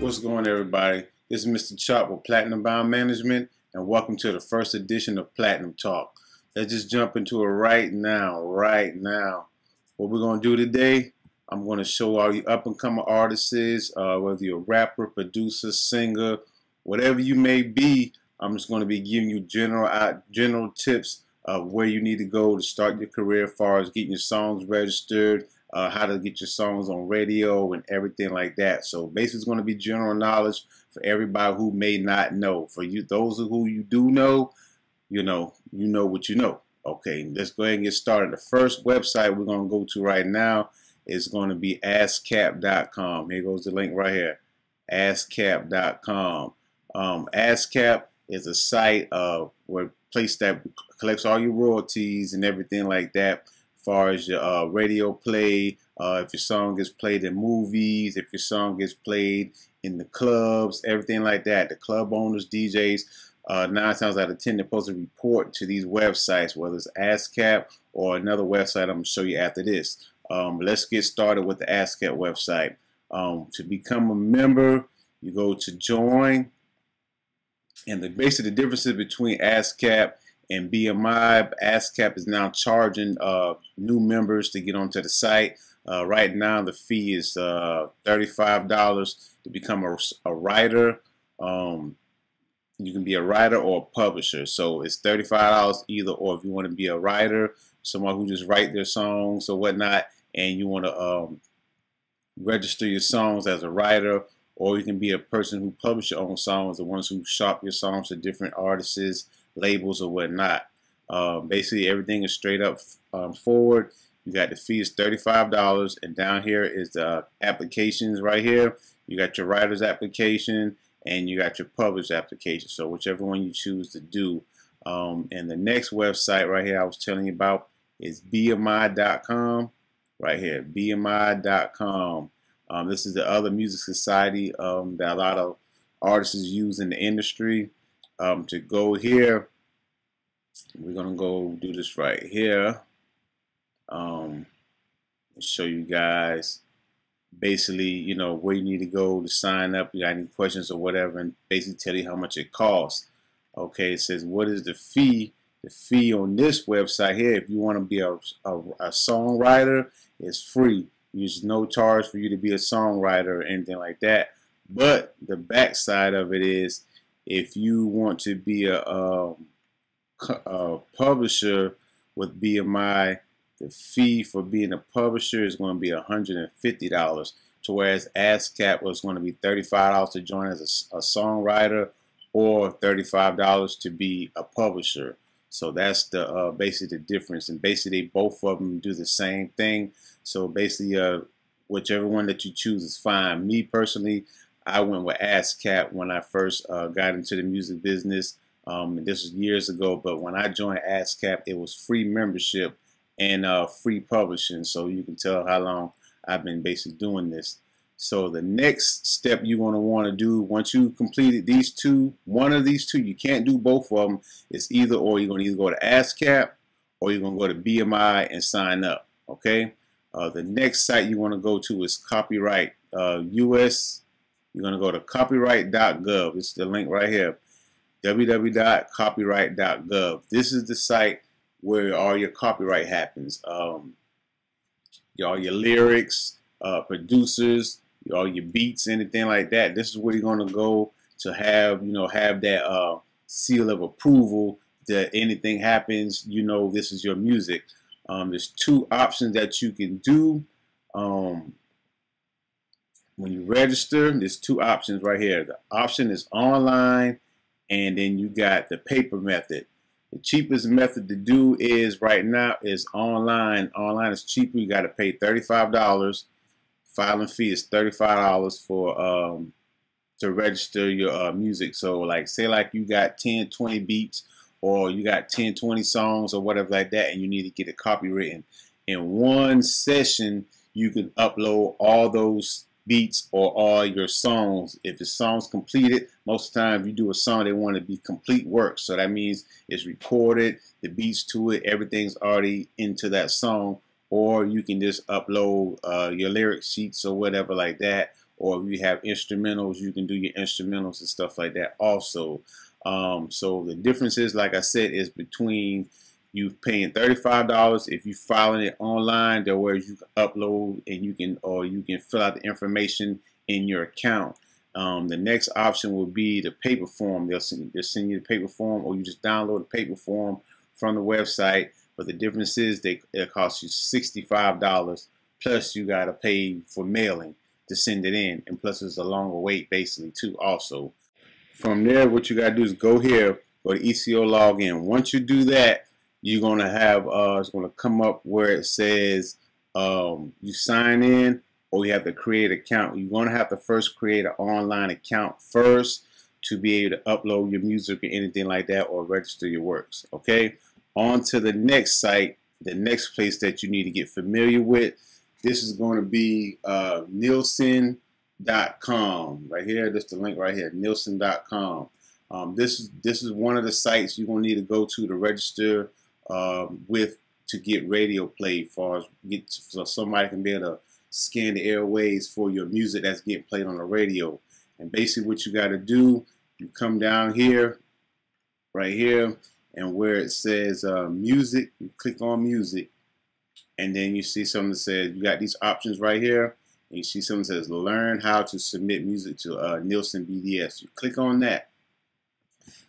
What's going on, everybody? This is Mr. Chop with Platinum Bound Management, and welcome to the first edition of Platinum Talk. Let's just jump into it right now. What we're going to do today, I'm going to show all you up-and-coming artists, whether you're a rapper, producer, singer, whatever you may be. I'm just going to be giving you general tips of where you need to go to start your career as far as getting your songs registered, how to get your songs on radio and everything like that. So basically it's going to be general knowledge for everybody who may not know. For you, those who you do know, you know what you know. Okay, let's go ahead and get started. The first website we're going to go to right now is going to be ASCAP.com. Here goes the link right here, ASCAP.com. ASCAP is a site where place that collects all your royalties and everything like that, as far as your radio play, if your song gets played in movies, if your song gets played in the clubs, everything like that. The club owners, DJs, 9 times out of 10, they're supposed to report to these websites, whether it's ASCAP or another website I'm going to show you after this. Let's get started with the ASCAP website. To become a member, you go to join. And basically the differences between ASCAP and BMI, ASCAP is now charging new members to get onto the site. Right now the fee is $35 to become a writer. You can be a writer or a publisher. So it's $35 either or. If you want to be a writer, someone who just write their songs or whatnot, and you want to register your songs as a writer, or you can be a person who publish your own songs, the ones who shop your songs to different artists, labels, or whatnot. Basically, everything is straight up forward. You got the fee is $35, and down here is the applications right here. You got your writer's application, and you got your published application. So whichever one you choose to do. And the next website right here I was telling you about is BMI.com. Right here, BMI.com. This is the other music society that a lot of artists use in the industry. To go here, we're gonna go do this right here. Show you guys basically, where you need to go to sign up. You got any questions or whatever, and basically tell you how much it costs. Okay, it says what is the fee? The fee on this website here, if you want to be a songwriter, is free. There's no charge for you to be a songwriter or anything like that. But the backside of it is, if you want to be a publisher with BMI, the fee for being a publisher is going to be $150. To whereas ASCAP was going to be $35 to join as a songwriter, or $35 to be a publisher. So that's the basically the difference. And basically both of them do the same thing. So basically, whichever one that you choose is fine. Me personally, I went with ASCAP when I first got into the music business. This was years ago, but when I joined ASCAP, it was free membership and free publishing. So you can tell how long I've been basically doing this. So the next step you're going to want to do, once you completed these two, one of these two, you can't do both of them. It's either or. You're going to either go to ASCAP or you're going to go to BMI and sign up. Okay. The next site you want to go to is Copyright US. You're going to go to copyright.gov. It's the link right here, www.copyright.gov. This is the site where all your copyright happens. All your lyrics, producers, all your beats, anything like that. This is where you're going to go to have that seal of approval that anything happens, this is your music. There's two options that you can do. When you register, there's two options right here. The option is online, and then you got the paper method. The cheapest method to do is right now is online. Online is cheaper. You got to pay $35. Filing fee is $35 for to register your music. So like say like you got 10, 20 beats, or you got 10, 20 songs or whatever like that, and you need to get it copywritten. In one session, you can upload all those beats or all your songs. If the song's completed, most of the time if you do a song, they want to be complete work. So that means it's recorded, the beats to it, everything's already into that song. Or you can just upload your lyric sheets or whatever like that, or if you have instrumentals, you can do your instrumentals and stuff like that also. So the difference is, like I said, is between you paying $35 if you filing it online, there where you can upload and you can fill out the information in your account. The next option will be the paper form. They'll send you the paper form, or you just download the paper form from the website. But the difference is it costs you $65 plus you got to pay for mailing to send it in, and plus it's a longer wait basically too also. From there, what you got to do is go here, go to ECO login. Once you do that, you're going to have it's going to come up where it says you sign in, or you have to create an account. You're going to have to first create an online account first to be able to upload your music or anything like that, or register your works. Okay, on to the next site, the next place that you need to get familiar with. This is going to be Nielsen.com right here. That's the link right here, Nielsen.com. This is one of the sites you're going to need to go to register with to get radio play, so somebody can be able to scan the airways for your music that's getting played on the radio. And basically what you got to do, you come down here, right here, and where it says music, you click on music, and then you see something that says, you got these options right here, and you see something that says learn how to submit music to Nielsen BDS. You click on that.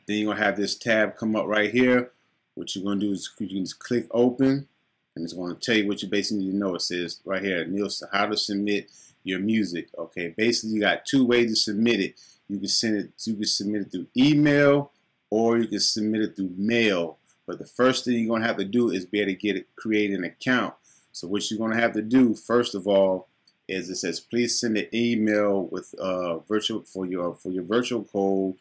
Then you're going to have this tab come up right here. What you're going to do is you can just click open, and it's going to tell you what you basically need to know. It says right here, Nielsen, how to submit your music. Okay, basically you got two ways to submit it. You can submit it through email, or you can submit it through mail. But the first thing you're going to have to do is be able to create an account. So what you're going to have to do, first of all, is it says please send an email with for your virtual code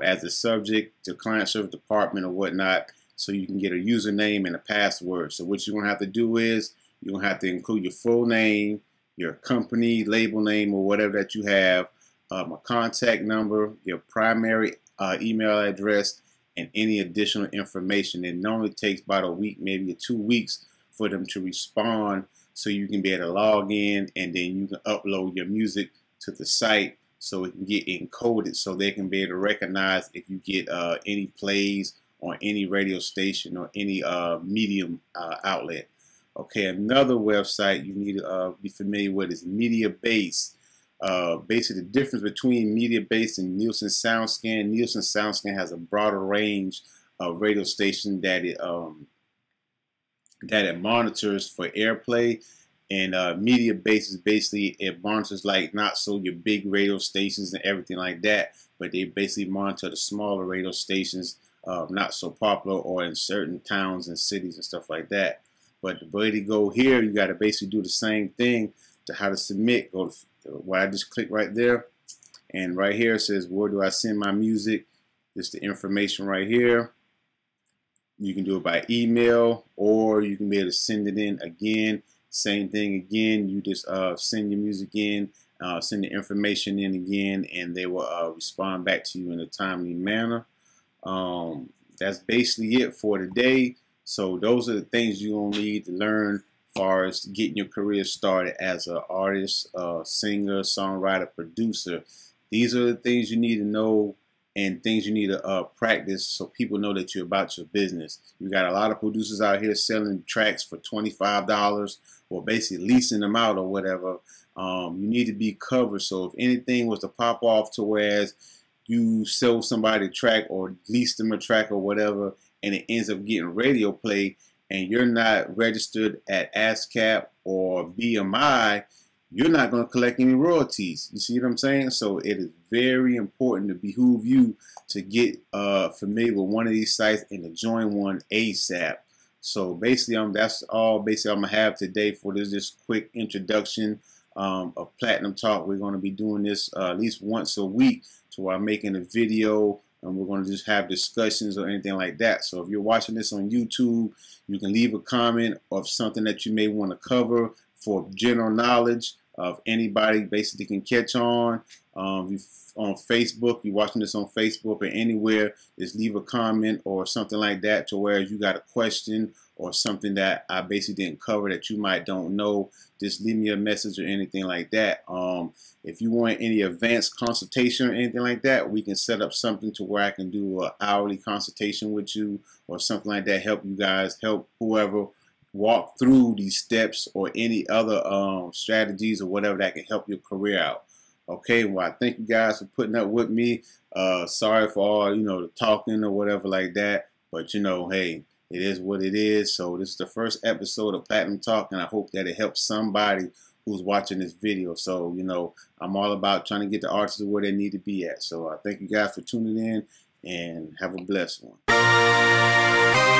as a subject to client service department or whatnot, so you can get a username and a password. So what you're going to have to do is you're going to have to include your full name, your company label name or whatever that you have, a contact number, your primary email address, and any additional information. It normally takes about a week, maybe 2 weeks, for them to respond, so you can be able to log in, and then you can upload your music to the site so it can get encoded, so they can be able to recognize if you get any plays on any radio station or any medium outlet. Okay, another website you need to be familiar with is MediaBase. Basically, the difference between MediaBase and Nielsen Soundscan. Nielsen Soundscan has a broader range of radio stations that it monitors for airplay, and MediaBase is basically, it monitors like not so your big radio stations and everything like that, but they basically monitor the smaller radio stations, not so popular, or in certain towns and cities and stuff like that. But the way to go here, you got to basically do the same thing to how to submit. Go to where I just click right there, and right here it says where do I send my music. Just the information right here. You can do it by email, or you can be able to send it in again. Same thing again. You just send your music in, send the information in again, and they will respond back to you in a timely manner. That's basically it for today. So those are the things you're going to need to learn as far as getting your career started as an artist, singer, songwriter, producer. These are the things you need to know and things you need to practice, so people know that you're about your business. You got a lot of producers out here selling tracks for $25, or basically leasing them out or whatever. You need to be covered, so if anything was to pop off to whereas you sell somebody a track or lease them a track or whatever, and it ends up getting radio play, and you're not registered at ASCAP or BMI, you're not going to collect any royalties. You see what I'm saying? So it is very important to behoove you to get familiar with one of these sites and to join one ASAP. So basically, that's all basically I'm going to have today for this quick introduction of Platinum Talk. We're going to be doing this at least once a week, to where I'm making a video and we're going to just have discussions or anything like that. So if you're watching this on YouTube, you can leave a comment of something that you may want to cover for general knowledge of anybody basically can catch on. On Facebook, you're watching this on Facebook or anywhere, just leave a comment or something like that, to where you got a question or something that I basically didn't cover that you might don't know, just leave me a message or anything like that. If you want any advanced consultation or anything like that, we can set up something to where I can do an hourly consultation with you or something like that, help you guys, help whoever walk through these steps or any other strategies or whatever that can help your career out. Okay, well, I thank you guys for putting up with me. Sorry for all, the talking or whatever like that, but hey, it is what it is. So this is the first episode of Platinum Talk, and I hope that it helps somebody who's watching this video. So, I'm all about trying to get the artists where they need to be at. So I thank you guys for tuning in, and have a blessed one.